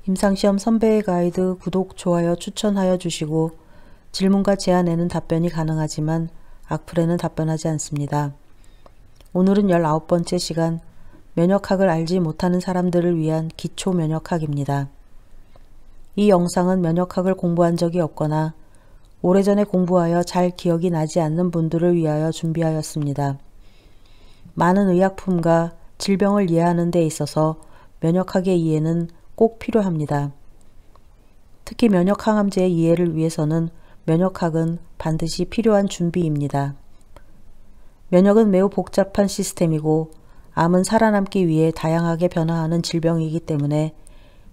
임상시험 선배의 가이드 구독, 좋아요 추천하여 주시고 질문과 제안에는 답변이 가능하지만 악플에는 답변하지 않습니다. 오늘은 19번째 시간 면역학을 알지 못하는 사람들을 위한 기초 면역학입니다. 이 영상은 면역학을 공부한 적이 없거나 오래전에 공부하여 잘 기억이 나지 않는 분들을 위하여 준비하였습니다. 많은 의약품과 질병을 이해하는 데 있어서 면역학의 이해는 꼭 필요합니다. 특히 면역항암제의 이해를 위해서는 면역학은 반드시 필요한 준비입니다. 면역은 매우 복잡한 시스템이고 암은 살아남기 위해 다양하게 변화하는 질병이기 때문에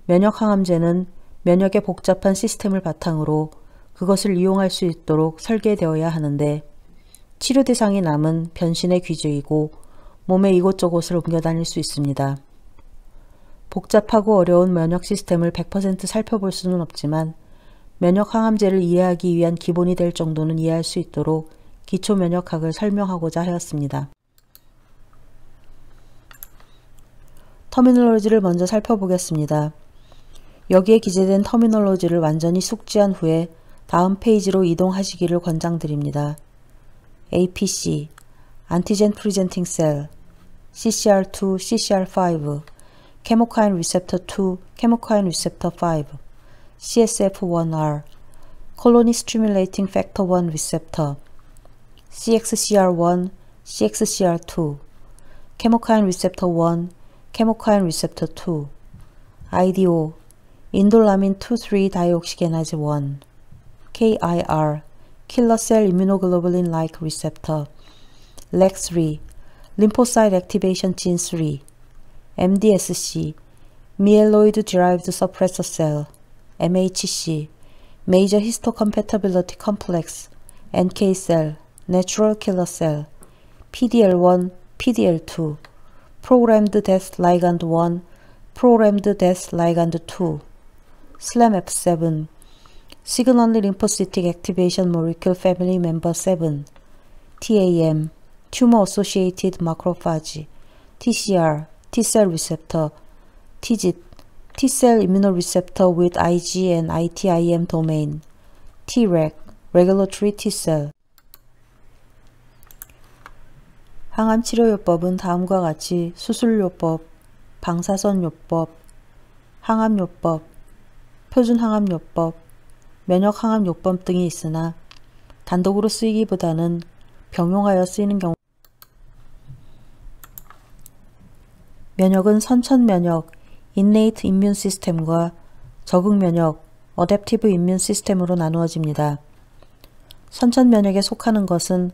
면역항암제는 면역의 복잡한 시스템을 바탕으로 그것을 이용할 수 있도록 설계되어야 하는데 치료 대상인 암은 변신의 귀재이고 몸의 이곳저곳을 옮겨 다닐 수 있습니다. 복잡하고 어려운 면역 시스템을 100% 살펴볼 수는 없지만 면역 항암제를 이해하기 위한 기본이 될 정도는 이해할 수 있도록 기초 면역학을 설명하고자 하였습니다. 터미놀로지를 먼저 살펴보겠습니다. 여기에 기재된 터미놀로지를 완전히 숙지한 후에 다음 페이지로 이동하시기를 권장드립니다. APC, Antigen Presenting Cell, CCR2, CCR5, Chemokine Receptor 2, Chemokine Receptor 5, CSF1R, Colony Stimulating Factor 1 Receptor, CXCR1, CXCR2, Chemokine Receptor 1, Chemokine Receptor 2, IDO, Indolamine 2,3 dioxygenase 1, KIR, Killer Cell Immunoglobulin-like Receptor, LAG3, Lymphocyte Activation Gene 3, MDSC, Myeloid-Derived Suppressor Cell, MHC, Major Histocompatibility Complex, NK Cell, Natural Killer Cell, PDL1, PDL2, Programmed Death Ligand 1, Programmed Death Ligand 2, SLAMF7, Signal Lymphocytic Activation Molecule Family Member 7, TAM, Tumor Associated Macrophage, TCR, T-cell receptor, TIGIT, T-cell immunoreceptor with Ig and ITIM domain, Treg, regulatory T-cell. 항암치료요법은 다음과 같이 수술요법, 방사선요법, 항암요법, 표준항암요법, 면역항암요법 등이 있으나 단독으로 쓰이기보다는 병용하여 쓰이는 경우 면역은 선천면역, innate immune system과 적응면역, adaptive immune system으로 나누어집니다. 선천면역에 속하는 것은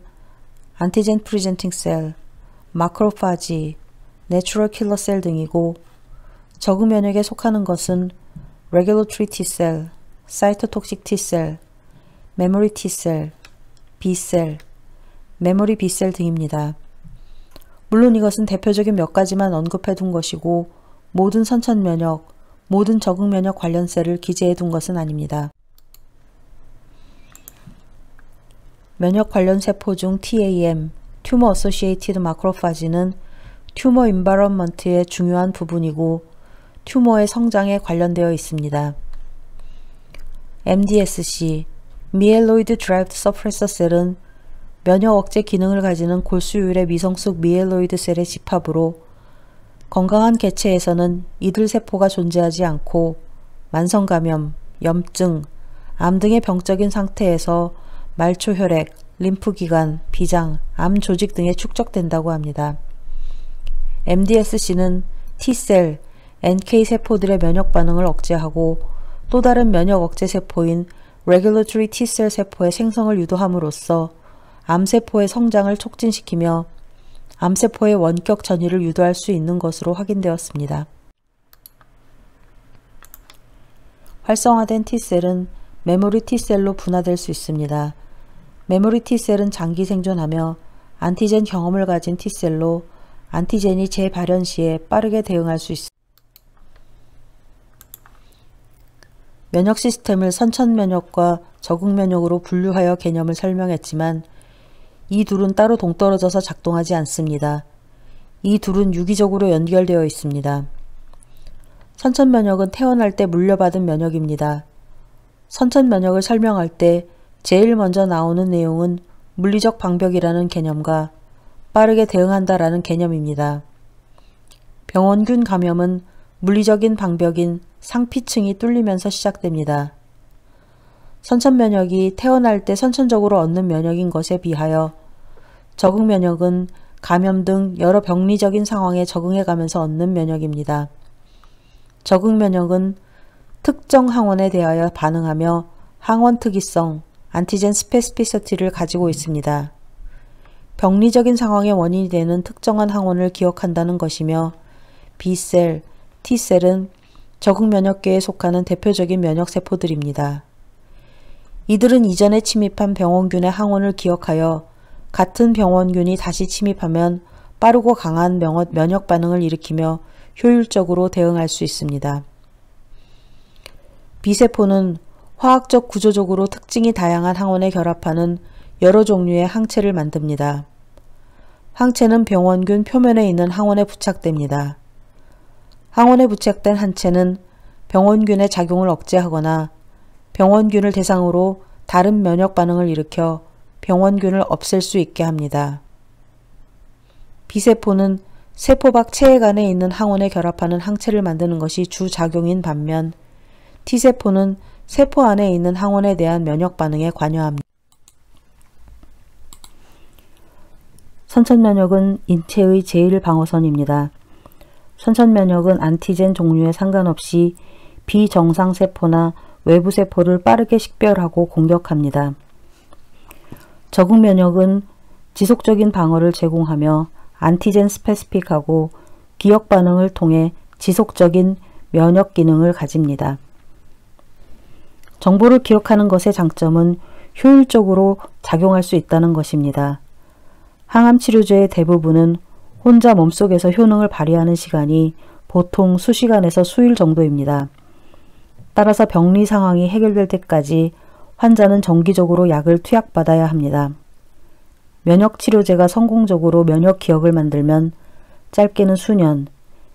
antigen presenting cell, macrophage, natural killer cell 등이고 적응면역에 속하는 것은 regulatory T-cell, cytotoxic T-cell, memory T-cell, B-cell, memory B-cell 등입니다. 물론 이것은 대표적인 몇 가지만 언급해 둔 것이고 모든 선천면역, 모든 적응면역 관련 셀을 기재해 둔 것은 아닙니다. 면역 관련 세포 중 TAM, Tumor Associated Macrophage는 튜머 인바이런먼트의 중요한 부분이고 튜머의 성장에 관련되어 있습니다. MDSC, Myeloid Derived Suppressor Cell은 면역 억제 기능을 가지는 골수율의 미성숙 미엘로이드 셀의 집합으로 건강한 개체에서는 이들 세포가 존재하지 않고 만성감염, 염증, 암 등의 병적인 상태에서 말초혈액, 림프기관, 비장, 암 조직 등에 축적된다고 합니다. MDSC는 T셀, NK 세포들의 면역 반응을 억제하고 또 다른 면역 억제 세포인 Regulatory T셀 세포의 생성을 유도함으로써 암세포의 성장을 촉진시키며 암세포의 원격 전이를 유도할 수 있는 것으로 확인되었습니다. 활성화된 T셀은 메모리 T셀로 분화될 수 있습니다. 메모리 T셀은 장기 생존하며 안티젠 경험을 가진 T셀로 안티젠이 재발현 시에 빠르게 대응할 수 있습니다. 면역 시스템을 선천면역과 적응면역으로 분류하여 개념을 설명했지만 이 둘은 따로 동떨어져서 작동하지 않습니다. 이 둘은 유기적으로 연결되어 있습니다. 선천면역은 태어날 때 물려받은 면역입니다. 선천면역을 설명할 때 제일 먼저 나오는 내용은 물리적 방벽이라는 개념과 빠르게 대응한다라는 개념입니다. 병원균 감염은 물리적인 방벽인 상피층이 뚫리면서 시작됩니다. 선천면역이 태어날 때 선천적으로 얻는 면역인 것에 비하여 적응면역은 감염 등 여러 병리적인 상황에 적응해가면서 얻는 면역입니다. 적응면역은 특정 항원에 대하여 반응하며 항원 특이성, 안티젠 스페시피시티를 가지고 있습니다. 병리적인 상황의 원인이 되는 특정한 항원을 기억한다는 것이며 B셀, T셀은 적응면역계에 속하는 대표적인 면역세포들입니다. 이들은 이전에 침입한 병원균의 항원을 기억하여 같은 병원균이 다시 침입하면 빠르고 강한 면역 반응을 일으키며 효율적으로 대응할 수 있습니다. B세포는 화학적 구조적으로 특징이 다양한 항원에 결합하는 여러 종류의 항체를 만듭니다. 항체는 병원균 표면에 있는 항원에 부착됩니다. 항원에 부착된 항체는 병원균의 작용을 억제하거나 병원균을 대상으로 다른 면역 반응을 일으켜 병원균을 없앨 수 있게 합니다. B세포는 세포 밖 체액 안에 있는 항원에 결합하는 항체를 만드는 것이 주작용인 반면 T세포는 세포 안에 있는 항원에 대한 면역 반응에 관여합니다. 선천면역은 인체의 제1방어선입니다. 선천면역은 안티젠 종류에 상관없이 비정상세포나 외부세포를 빠르게 식별하고 공격합니다. 적응면역은 지속적인 방어를 제공하며 안티젠 스페시픽하고 기억 반응을 통해 지속적인 면역 기능을 가집니다. 정보를 기억하는 것의 장점은 효율적으로 작용할 수 있다는 것입니다. 항암치료제의 대부분은 혼자 몸속에서 효능을 발휘하는 시간이 보통 수시간에서 수일 정도입니다. 따라서 병리 상황이 해결될 때까지 환자는 정기적으로 약을 투약받아야 합니다. 면역치료제가 성공적으로 면역 기억을 만들면 짧게는 수년,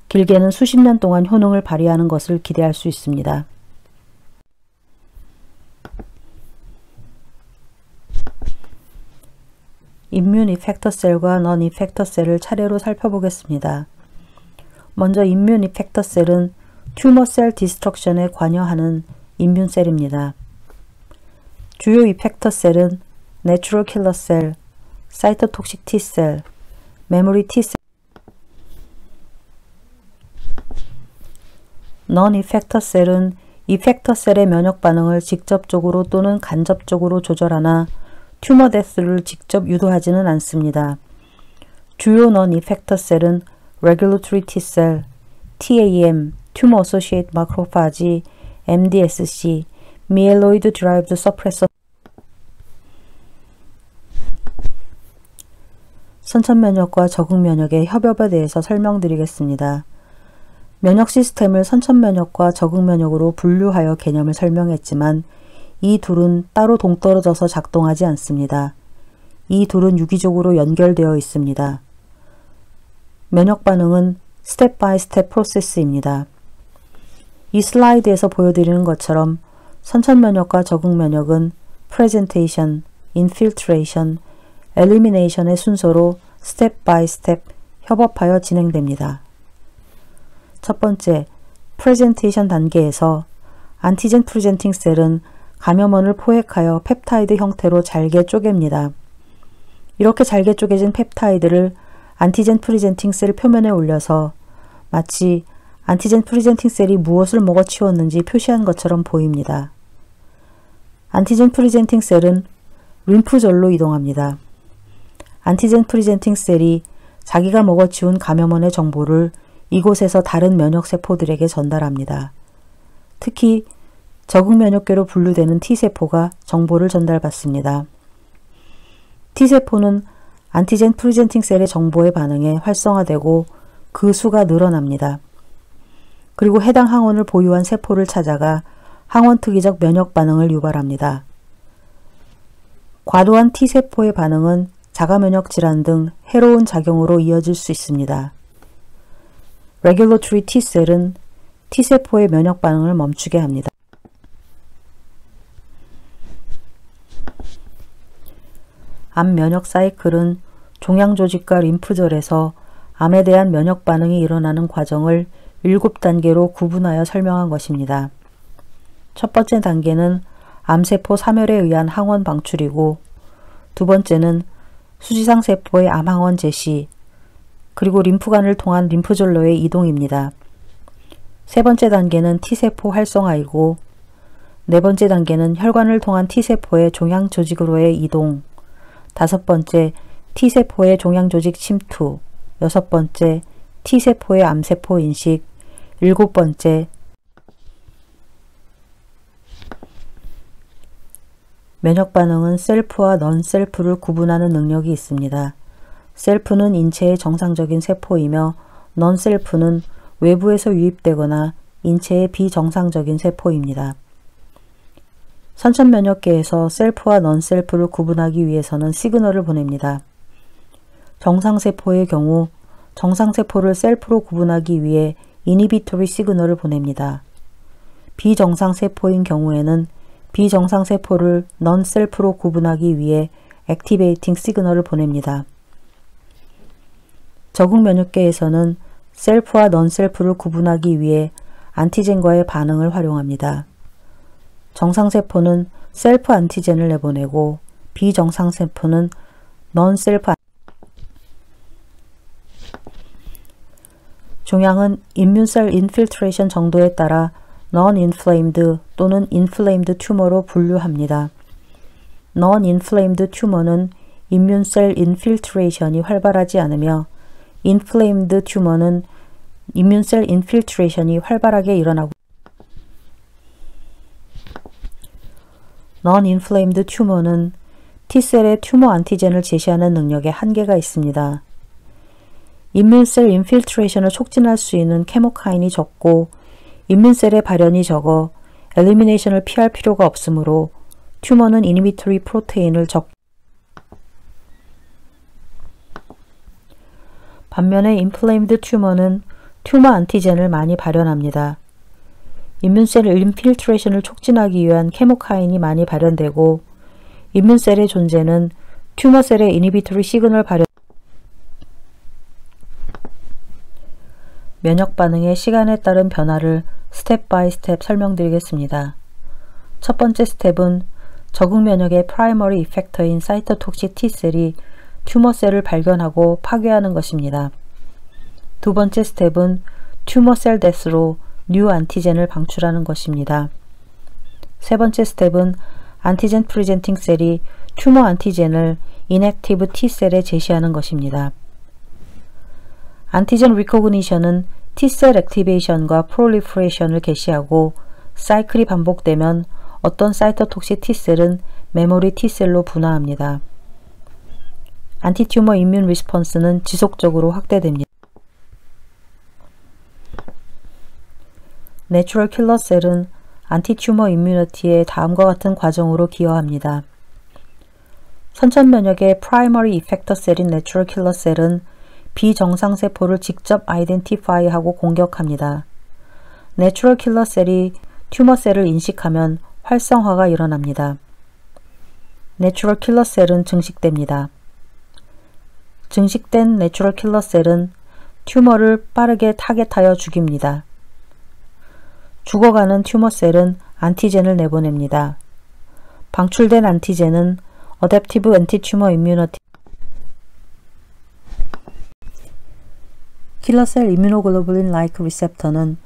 길게는 수십 년 동안 효능을 발휘하는 것을 기대할 수 있습니다. 임뮨 이펙터 셀과 넌 이펙터 셀을 차례로 살펴보겠습니다. 먼저 임뮨 이펙터 셀은 튜머 셀 디스트럭션에 관여하는 임뮨셀입니다. 주요 이펙터 셀은 내추럴 킬러 셀, 사이토톡식 T셀, 메모리 T셀, 넌 이펙터 셀은 이펙터 셀의 면역 반응을 직접적으로 또는 간접적으로 조절하나 튜머 데스를 직접 유도하지는 않습니다. 주요 넌 이펙터 셀은 Regulatory T셀, TAM, Tumor Associated Macrophage, MDSC, Myeloid Derived Suppressor. 선천면역과 적응면역의 협업에 대해서 설명드리겠습니다. 면역 시스템을 선천면역과 적응면역으로 분류하여 개념을 설명했지만 이 둘은 따로 동떨어져서 작동하지 않습니다. 이 둘은 유기적으로 연결되어 있습니다. 면역 반응은 스텝 바이 스텝 프로세스입니다. 이 슬라이드에서 보여드리는 것처럼 선천면역과 적응면역은 프레젠테이션, 인필트레이션, 엘리미네이션의 순서로 스텝 바이 스텝 협업하여 진행됩니다. 첫 번째, 프레젠테이션 단계에서 안티젠 프레젠팅 셀은 감염원을 포획하여 펩타이드 형태로 잘게 쪼갭니다. 이렇게 잘게 쪼개진 펩타이드를 안티젠 프레젠팅 셀 표면에 올려서 마치 안티젠 프레젠팅 셀이 무엇을 먹어치웠는지 표시한 것처럼 보입니다. 안티젠 프레젠팅 셀은 림프절로 이동합니다. 안티젠 프레젠팅 셀이 자기가 먹어치운 감염원의 정보를 이곳에서 다른 면역세포들에게 전달합니다. 특히 적응면역계로 분류되는 T세포가 정보를 전달받습니다. T세포는 안티젠 프레젠팅 셀의 정보에 반응해 활성화되고 그 수가 늘어납니다. 그리고 해당 항원을 보유한 세포를 찾아가 항원 특이적 면역 반응을 유발합니다. 과도한 T세포의 반응은 자가면역 질환 등 해로운 작용으로 이어질 수 있습니다. Regulatory T셀은 T세포의 면역 반응을 멈추게 합니다. 암 면역 사이클은 종양 조직과 림프절에서 암에 대한 면역 반응이 일어나는 과정을 7단계로 구분하여 설명한 것입니다. 첫 번째 단계는 암세포 사멸에 의한 항원 방출이고, 두 번째는 수지상 세포의 암항원 제시, 그리고 림프관을 통한 림프절로의 이동입니다. 세 번째 단계는 T세포 활성화이고, 네 번째 단계는 혈관을 통한 T세포의 종양 조직으로의 이동, 다섯 번째 T세포의 종양 조직 침투, 여섯 번째 T세포의 암세포 인식, 일곱 번째 면역 반응은 셀프와 넌 셀프를 구분하는 능력이 있습니다. 셀프는 인체의 정상적인 세포이며 넌 셀프는 외부에서 유입되거나 인체의 비정상적인 세포입니다. 선천면역계에서 셀프와 넌 셀프를 구분하기 위해서는 시그널을 보냅니다. 정상세포의 경우 정상세포를 셀프로 구분하기 위해 이니비토리 시그널을 보냅니다. 비정상세포인 경우에는 비정상세포를 넌 셀프로 구분하기 위해 액티베이팅 시그널을 보냅니다. 적응면역계에서는 셀프와 넌 셀프를 구분하기 위해 안티젠과의 반응을 활용합니다. 정상세포는 셀프 안티젠을 내보내고 비정상세포는 넌 셀프 종양은 임mun셀 인필트레이션 정도에 따라 non-inflamed 또는 inflamed 튜머로 분류합니다. non-inflamed 튜머는 임mun셀 인필트레이션이 활발하지 않으며 inflamed 튜머는 임mun셀 인필트레이션이 활발하게 일어나고 non-inflamed 튜머는 T셀의 튜머 안티젠을 제시하는 능력에 한계가 있습니다. 임mun셀 인필트레이션을 촉진할 수 있는 케모카인이 적고 임mun셀의 발현이 적어 엘리미네이션을 피할 필요가 없으므로 튜머는 이니비토리 프로테인을 반면에 인플레임드 튜머는 튜머 안티젠을 많이 발현합니다. 임mun셀 인필트레이션을 촉진하기 위한 케모카인이 많이 발현되고 임mun셀의 존재는 튜머셀의 이니비토리 시그널 발현 면역 반응의 시간에 따른 변화를 스텝 바이 스텝 설명드리겠습니다. 첫 번째 스텝은 적응 면역의 프라이머리 이펙터인 사이토톡식 T셀이 튜머셀을 발견하고 파괴하는 것입니다. 두 번째 스텝은 튜머셀 데스로 뉴 안티젠을 방출하는 것입니다. 세 번째 스텝은 안티젠 프리젠팅 셀이 튜머 안티젠을 인액티브 T셀에 제시하는 것입니다. 안티젠 리코그니션은 T셀 액티베이션과 프롤리퍼레이션을 개시하고 사이클이 반복되면 어떤 사이토톡식 T셀은 메모리 T셀로 분화합니다. 안티튜머 임뮨 리스폰스는 지속적으로 확대됩니다. 내추럴 킬러 셀은 안티튜머 임뮤니티의 다음과 같은 과정으로 기여합니다. 선천면역의 프라이머리 이펙터 셀인 내추럴 킬러 셀은 비정상세포를 직접 아이덴티파이하고 공격합니다. 내추럴 킬러 셀이 튜머셀을 인식하면 활성화가 일어납니다. 내추럴 킬러 셀은 증식됩니다. 증식된 내추럴 킬러 셀은 튜머를 빠르게 타겟하여 죽입니다. 죽어가는 튜머셀은 안티젠을 내보냅니다. 방출된 안티젠은 어댑티브 엔티튜머 임뮤니티 킬러셀 이뮤노글로불린 라이크 리셉터는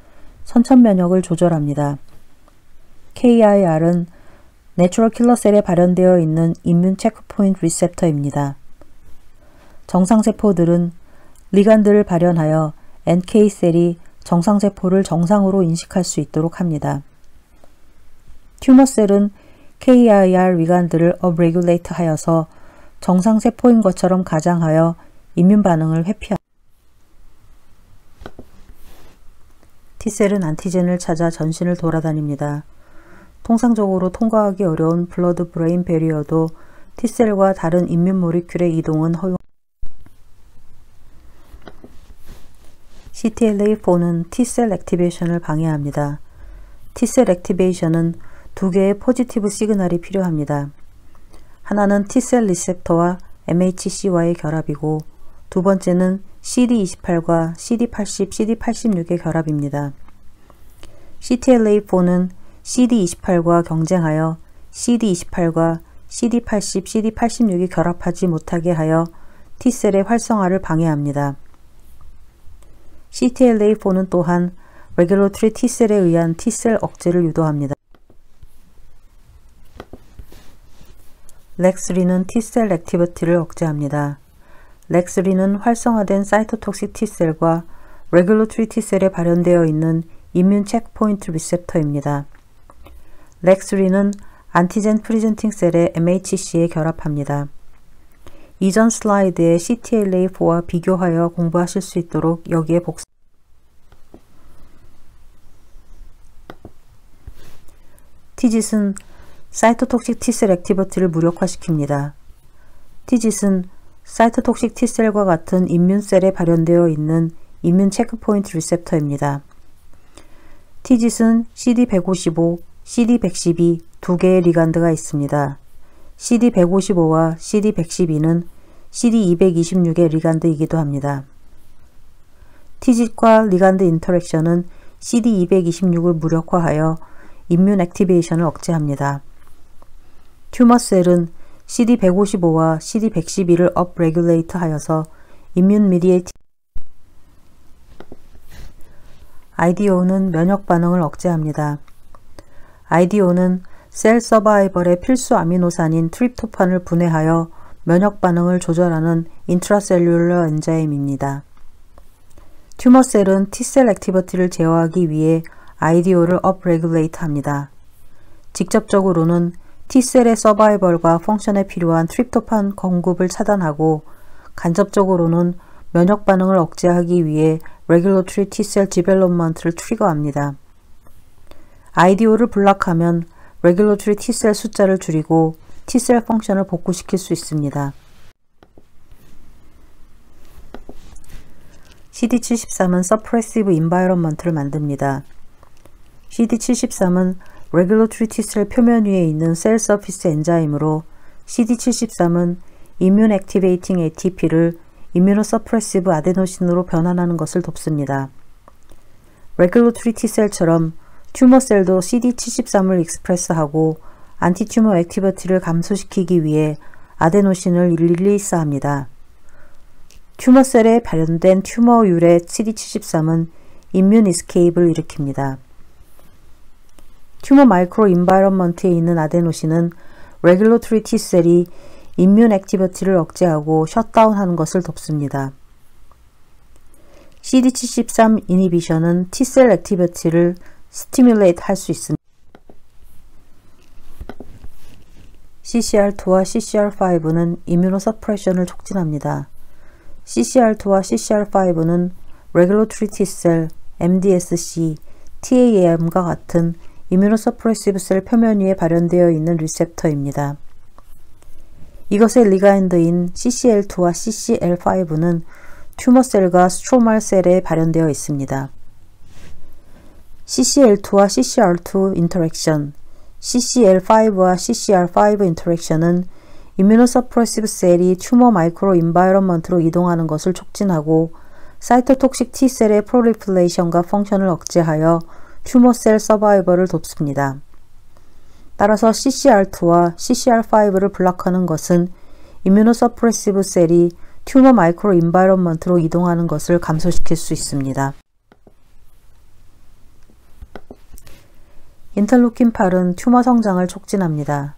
선천면역을 조절합니다. KIR은 내추럴 킬러셀에 발현되어 있는 임뮨 체크포인트 리셉터입니다. 정상세포들은 리간드를 발현하여 NK셀이 정상세포를 정상으로 인식할 수 있도록 합니다. 튜머셀은 KIR 리간드를 업레귤레이트 하여서 정상세포인 것처럼 가장하여 임뮨 반응을 회피합니다. T셀은 안티젠을 찾아 전신을 돌아다닙니다. 통상적으로 통과하기 어려운 블러드 브레인 베리어도 T셀과 다른 임뮨 모리큘의 이동은 허용 CTLA4는 T셀 액티베이션을 방해합니다. T셀 액티베이션은 두 개의 포지티브 시그널이 필요합니다. 하나는 T셀 리셉터와 MHC와의 결합이고 두 번째는 CD28과 CD80, CD86의 결합입니다. CTLA4는 CD28과 경쟁하여 CD28과 CD80, CD86이 결합하지 못하게 하여 T셀의 활성화를 방해합니다. CTLA4는 또한 레귤러토리 T셀에 의한 T셀 억제를 유도합니다. LAG3는 T셀 액티비티를 억제합니다. LAG3는 활성화된 사이토톡식 T셀과 레귤러토리 T셀에 발현되어 있는 이뮨 체크포인트 리셉터입니다. LAG3는 안티젠 프리젠팅 셀의 MHC에 결합합니다. 이전 슬라이드의 CTLA4와 비교하여 공부하실 수 있도록 여기에 TGIT은 사이토톡식 T셀 액티비티를 무력화시킵니다. TGIT은 사이토톡식 T셀과 같은 이뮨셀에 발현되어 있는 이뮨 체크포인트 리셉터입니다. TGIT은 CD155, CD112 두 개의 리간드가 있습니다. CD155와 CD112는 CD226의 리간드이기도 합니다. TGIT과 리간드 인터랙션은 CD226을 무력화하여 이뮨 액티베이션을 억제합니다. 튜머셀은 CD155와 CD112를 업레귤레이트 하여서 이뮨 미디에이트 IDO는 면역 반응을 억제합니다. IDO는 셀 서바이벌의 필수 아미노산인 트립토판을 분해하여 면역 반응을 조절하는 인트라셀룰러 엔자임입니다. 튜머셀은 T셀 액티비티를 제어하기 위해 IDO를 업레귤레이트 합니다. 직접적으로는 T셀의 서바이벌과 펑션에 필요한 트립토판 공급을 차단하고 간접적으로는 면역 반응을 억제하기 위해 레귤러토리 T셀 디벨롭먼트를 트리거합니다. IDO를 블락하면 레귤러토리 T셀 숫자를 줄이고 T셀 펑션을 복구시킬 수 있습니다. CD73은 서프레시브 인바이런먼트를 만듭니다. CD73은 레귤러토리 T셀 표면 위에 있는 셀 서피스 엔자임으로 CD73은 이뮨 액티베이팅 ATP를 이뮤노서프레시브 아데노신으로 변환하는 것을 돕습니다. 레귤러토리 T셀처럼 튜머셀도 CD73을 익스프레스하고 안티튜머 액티비티를 감소시키기 위해 아데노신을 릴리스합니다. 튜머셀에 발현된 튜머율의 CD73은 이뮨 이스케이프를 일으킵니다. 튜머 마이크로 인바이런먼트에 있는 아데노신은 레귤러토리 T셀이 이뮨 액티비티를 억제하고 셧다운하는 것을 돕습니다. CD73 이니비션은 T셀 액티비티를 스티뮬레이트 할 수 있습니다. CCR2와 CCR5는 이뮤노서프레션을 촉진합니다. CCR2와 CCR5는 레귤러토리 T셀, MDSC, TAM과 같은 이뮤노서프레시브 셀 표면 위에 발현되어 있는 리셉터입니다. 이것의 리가인드인 CCL2와 CCL5는 튜머셀과 스트로말 셀에 발현되어 있습니다. CCL2와 CCR2 인터랙션, CCL5와 CCR5 인터랙션은 이뮤노서프레시브 셀이 튜머 마이크로 인바이런먼트로 이동하는 것을 촉진하고 사이토톡식 T셀의 프롤리퍼레이션과 펑션을 억제하여 튜머셀 서바이벌을 돕습니다. 따라서 CCR2와 CCR5를 블락하는 것은 이뮤노서프레시브 셀이 튜머 마이크로 인바이런먼트로 이동하는 것을 감소시킬 수 있습니다. 인터루킨8은 튜머 성장을 촉진합니다.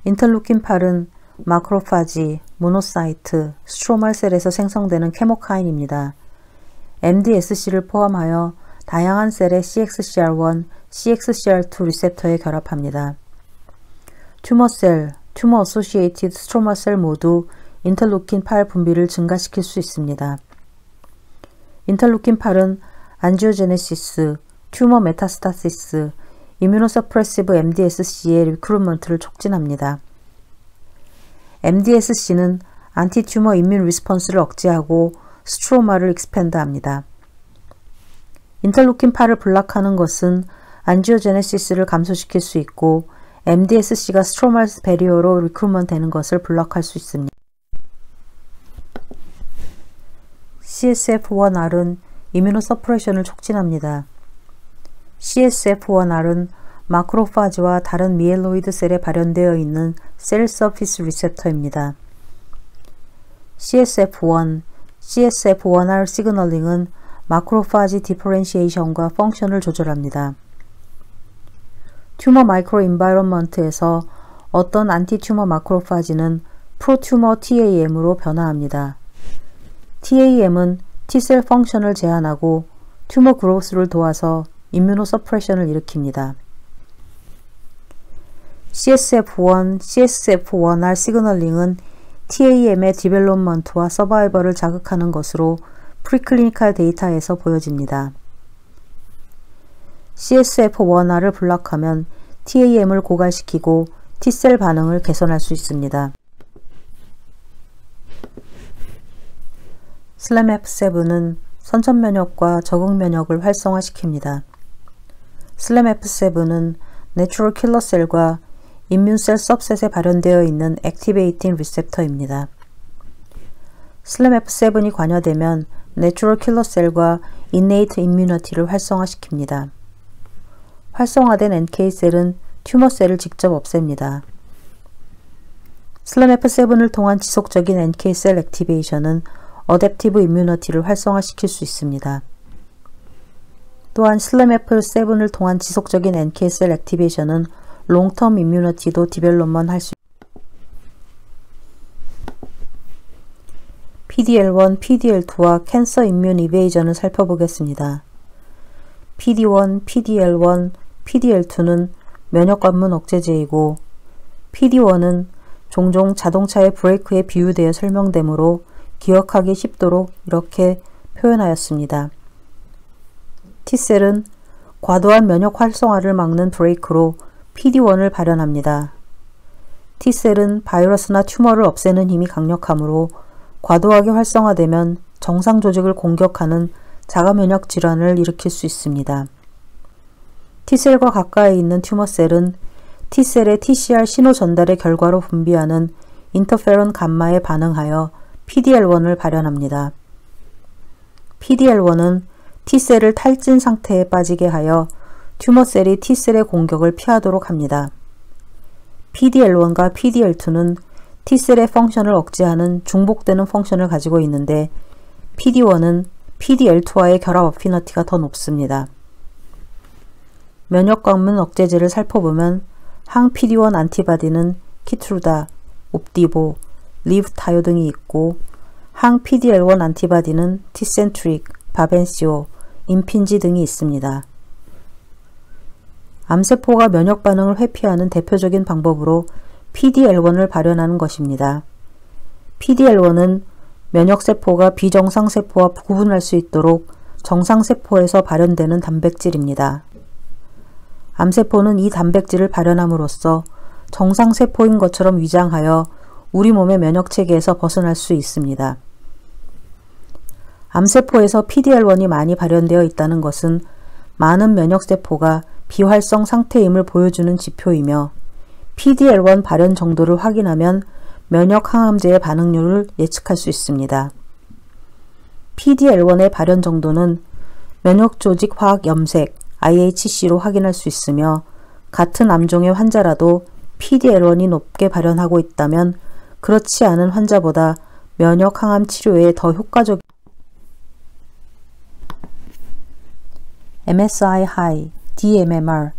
인터루킨8은 마크로파지, 모노사이트, 스트로말 셀에서 생성되는 케모카인입니다. MDSC를 포함하여 다양한 셀의 CXCR1, CXCR2 리셉터에 결합합니다. 튜머셀, 튜머 어소시에이티드 스트로마 셀 모두 인터루킨8 분비를 증가시킬 수 있습니다. 인터루킨8은 안지오제네시스, 튜머 메타스타시스, 이뮤노서프레시브 MDSC의 리크루먼트를 촉진합니다. MDSC는 안티튜머 이뮨 리스폰스를 억제하고 스트로마를 익스펜드합니다. 인터루킨8을 블락하는 것은 안지오제네시스를 감소시킬 수 있고 MDSC가 스트로말 베리어로 리크루먼 되는 것을 블락할 수 있습니다. CSF1R은 이뮤노서프레션을 촉진합니다. CSF1R은 마크로파지와 다른 미엘로이드 셀에 발현되어 있는 셀 서피스 리셉터입니다. CSF1R 시그널링은 마크로파지 디퍼렌시에이션과 펑션을 조절합니다. 튜머 마이크로 인바이런먼트에서 어떤 안티튜머 마크로파지는 프로튜머 TAM으로 변화합니다. TAM은 T셀 펑션을 제한하고 튜머 그로스를 도와서 임뮤노서프레션을 일으킵니다. CSF1R 시그널링은 TAM의 디벨롭먼트와 서바이벌을 자극하는 것으로 프리클리니컬 데이터에서 보여집니다. CSF1R을 블락하면 TAM을 고갈시키고 T셀 반응을 개선할 수 있습니다. SLAMF7은 선천면역과 적응면역을 활성화시킵니다. SLAMF7은 내추럴 킬러셀과 임뮨셀 सब셋에 발현되어 있는 액티베이팅 리셉터입니다. SLAMF7이 관여되면 내추럴 킬러셀과 인네이트 임뮤니티를 활성화시킵니다. 활성화된 NK셀은 튜머셀을 직접 없앱니다. SLAMF7을 통한 지속적인 NK셀 액티베이션은 어댑티브 임뮤니티를 활성화시킬 수 있습니다. 또한 SLAMF7을 통한 지속적인 NK셀 액티베이션은 롱텀 임뮤니티도 디벨롭먼 할 수 있습니다. PD-L1, PD-L2와 캔서 임뮤 이베이전을 살펴보겠습니다. PD-1, PD-L1, PD-L2는 면역관문 억제제이고 PD-1은 종종 자동차의 브레이크에 비유되어 설명되므로 기억하기 쉽도록 이렇게 표현하였습니다. T셀은 과도한 면역 활성화를 막는 브레이크로 PD-1을 발현합니다. T셀은 바이러스나 튜머를 없애는 힘이 강력하므로 과도하게 활성화되면 정상 조직을 공격하는 자가면역 질환을 일으킬 수 있습니다. T셀과 가까이 있는 튜머셀은 T셀의 TCR 신호 전달의 결과로 분비하는 인터페론 감마에 반응하여 PD-L1을 발현합니다. PD-L1은 T셀을 탈진 상태에 빠지게 하여 튜머셀이 T셀의 공격을 피하도록 합니다. PD-L1과 PD-L2는 T셀의 펑션을 억제하는 중복되는 펑션을 가지고 있는데 PD-1은 PD-L2와의 결합 어피너티가 더 높습니다. 면역관문 억제제를 살펴보면 항 PD-1 안티바디는 키트루다, 옵디보, 리브타요 등이 있고 항 PD-L1 안티바디는 티센트릭, 바벤시오, 임핀지 등이 있습니다. 암세포가 면역 반응을 회피하는 대표적인 방법으로 PD-L1을 발현하는 것입니다. PD-L1은 면역세포가 비정상세포와 구분할 수 있도록 정상세포에서 발현되는 단백질입니다. 암세포는 이 단백질을 발현함으로써 정상세포인 것처럼 위장하여 우리 몸의 면역체계에서 벗어날 수 있습니다. 암세포에서 PD-L1이 많이 발현되어 있다는 것은 많은 면역세포가 비활성 상태임을 보여주는 지표이며 PD-L1 발현 정도를 확인하면 면역 항암제의 반응률을 예측할 수 있습니다. PD-L1의 발현 정도는 면역조직 화학 염색 IHC로 확인할 수 있으며 같은 암종의 환자라도 PD-L1이 높게 발현하고 있다면 그렇지 않은 환자보다 면역 항암 치료에 더 효과적 MSI high, DMMR,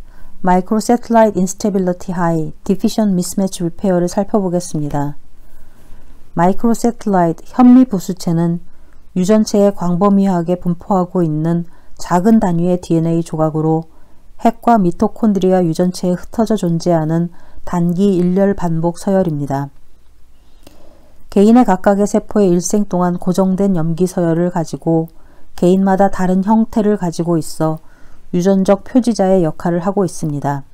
Microsatellite Instability High, Deficient Mismatch Repair를 살펴보겠습니다. 마이크로세틀라이트 현미부수체는 유전체에 광범위하게 분포하고 있는 작은 단위의 DNA 조각으로 핵과 미토콘드리아 유전체에 흩어져 존재하는 단기 일렬 반복 서열입니다. 개인의 각각의 세포의 일생 동안 고정된 염기 서열을 가지고 개인마다 다른 형태를 가지고 있어 유전적 표지자의 역할을 하고 있습니다.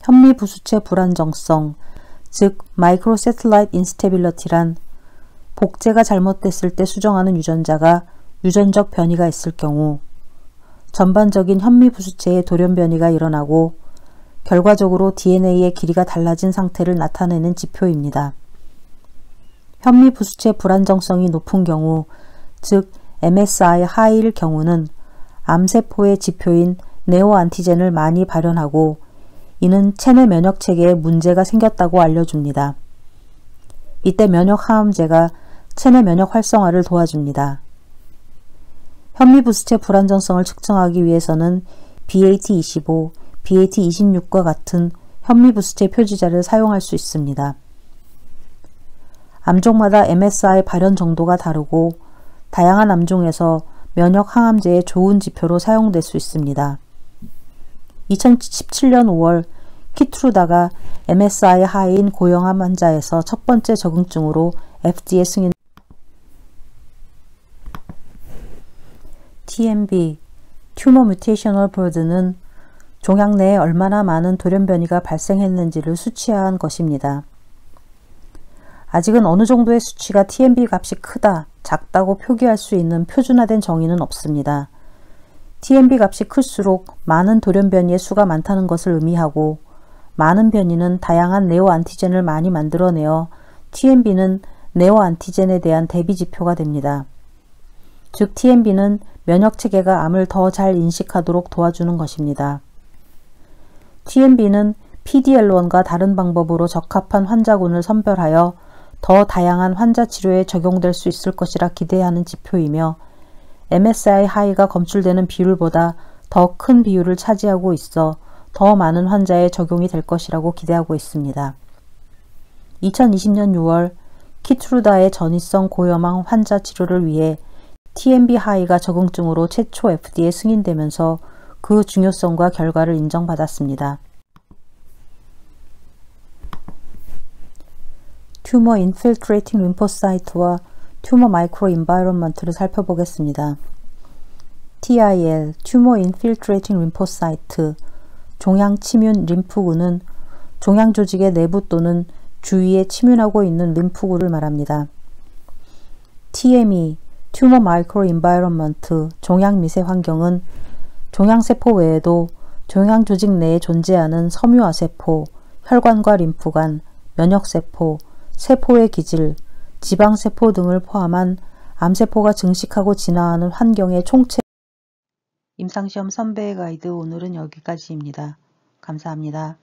현미부수체 불안정성, 즉 Microsatellite Instability란 복제가 잘못됐을 때 수정하는 유전자가 유전적 변이가 있을 경우 전반적인 현미부수체의 돌연변이가 일어나고 결과적으로 DNA의 길이가 달라진 상태를 나타내는 지표입니다. 현미부수체 불안정성이 높은 경우, 즉 MSI 하이일 경우는 암세포의 지표인 네오안티젠을 많이 발현하고 이는 체내 면역체계에 문제가 생겼다고 알려줍니다. 이때 면역항암제가 체내 면역 활성화를 도와줍니다. 현미부수체 불안정성을 측정하기 위해서는 BAT25, BAT26과 같은 현미부수체 표지자를 사용할 수 있습니다. 암종마다 MSI 발현 정도가 다르고 다양한 암종에서 면역 항암제의 좋은 지표로 사용될 수 있습니다. 2017년 5월 키트루다가 MSI 하이인 고형암 환자에서 첫 번째 적응증으로 FDA 승인. TMB, 튜머 뮤테이셔널 버든은 종양 내에 얼마나 많은 돌연변이가 발생했는지를 수치화한 것입니다. 아직은 어느 정도의 수치가 TMB 값이 크다, 작다고 표기할 수 있는 표준화된 정의는 없습니다. TMB 값이 클수록 많은 돌연변이의 수가 많다는 것을 의미하고 많은 변이는 다양한 네오안티젠을 많이 만들어내어 TMB는 네오안티젠에 대한 대비지표가 됩니다. 즉 TMB는 면역체계가 암을 더 잘 인식하도록 도와주는 것입니다. TMB는 PDL1과 다른 방법으로 적합한 환자군을 선별하여 더 다양한 환자 치료에 적용될 수 있을 것이라 기대하는 지표이며 MSI 하이가 검출되는 비율보다 더 큰 비율을 차지하고 있어 더 많은 환자에 적용이 될 것이라고 기대하고 있습니다. 2020년 6월 키트루다의 전이성 고염항 환자 치료를 위해 TMB 하이가 적응증으로 최초 FDA 승인되면서 그 중요성과 결과를 인정받았습니다. 튜머 인필트레이팅 림포사이트와 튜머 마이크로 인바이런먼트를 살펴보겠습니다. TIL, 튜머 인필트레이팅 림포사이트, 종양 침윤 림프구는 종양 조직의 내부 또는 주위에 침윤하고 있는 림프구를 말합니다. TME, 튜머 마이크로 인바이런먼트, 종양 미세 환경은 종양세포 외에도 종양 조직 내에 존재하는 섬유화세포, 혈관과 림프관, 면역세포, 세포의 기질, 지방세포 등을 포함한 암세포가 증식하고 진화하는 환경의 총체. 임상시험 선배의 가이드 오늘은 여기까지입니다. 감사합니다.